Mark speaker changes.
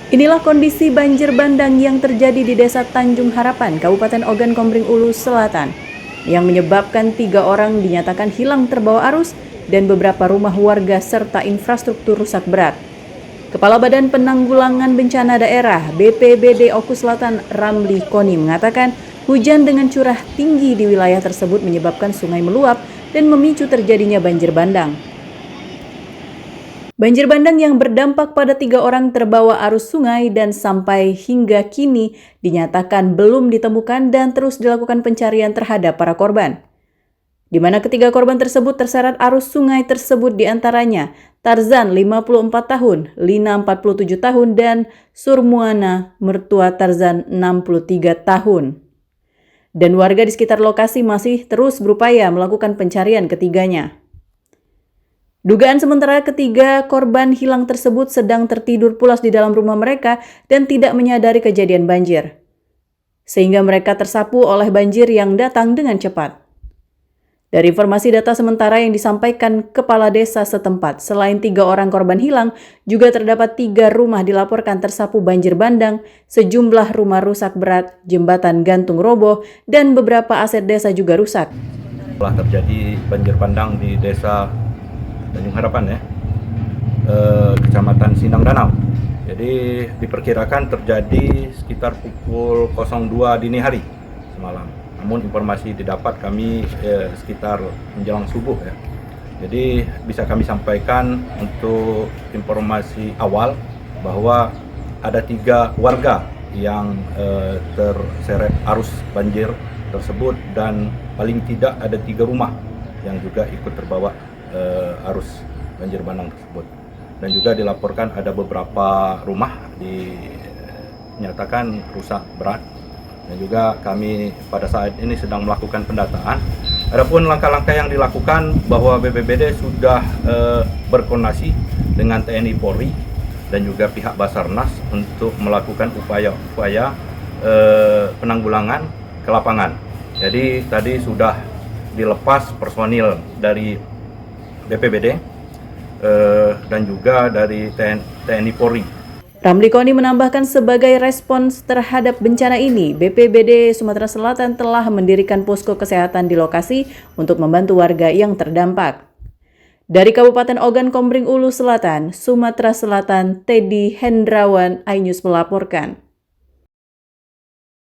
Speaker 1: Inilah kondisi banjir bandang yang terjadi di Desa Tanjung Harapan, Kabupaten Ogan Komering Ulu Selatan, yang menyebabkan 3 orang dinyatakan hilang terbawa arus dan beberapa rumah warga serta infrastruktur rusak berat. Kepala Badan Penanggulangan Bencana Daerah BPBD Oku Selatan Ramli Koni mengatakan hujan dengan curah tinggi di wilayah tersebut menyebabkan sungai meluap dan memicu terjadinya banjir bandang. Banjir bandang yang berdampak pada 3 orang terbawa arus sungai dan sampai hingga kini dinyatakan belum ditemukan dan terus dilakukan pencarian terhadap para korban. Di mana ketiga korban tersebut terseret arus sungai tersebut diantaranya Tarzan 54 tahun, Lina 47 tahun, dan Surmuana mertua Tarzan 63 tahun. Dan warga di sekitar lokasi masih terus berupaya melakukan pencarian ketiganya. Dugaan sementara ketiga korban hilang tersebut sedang tertidur pulas di dalam rumah mereka dan tidak menyadari kejadian banjir, sehingga mereka tersapu oleh banjir yang datang dengan cepat. Dari informasi data sementara yang disampaikan Kepala Desa setempat, selain 3 orang korban hilang, juga terdapat 3 rumah dilaporkan tersapu banjir bandang, sejumlah rumah rusak berat, jembatan gantung roboh, dan beberapa aset desa juga rusak.
Speaker 2: Telah terjadi banjir bandang di Desa Tanjung Harapan Kecamatan Sindang Danau. Jadi diperkirakan terjadi sekitar pukul 02 dini hari semalam. Namun informasi didapat kami sekitar menjelang subuh ya. Jadi bisa kami sampaikan untuk informasi awal bahwa ada 3 warga yang terseret arus banjir tersebut dan paling tidak ada 3 rumah yang juga ikut terbawa arus banjir bandang tersebut. Dan juga dilaporkan ada beberapa rumah dinyatakan rusak berat. Dan juga kami pada saat ini sedang melakukan pendataan. Adapun langkah-langkah yang dilakukan bahwa BPBD sudah berkoordinasi dengan TNI Polri dan juga pihak Basarnas untuk melakukan upaya-upaya penanggulangan ke lapangan. Jadi tadi sudah dilepas personil dari BPBD dan juga dari TNI Polri.
Speaker 1: Ramli Koni menambahkan sebagai respons terhadap bencana ini, BPBD Sumatera Selatan telah mendirikan posko kesehatan di lokasi untuk membantu warga yang terdampak. Dari Kabupaten Ogan Komering Ulu Selatan, Sumatera Selatan, Teddy Hendrawan, iNews melaporkan.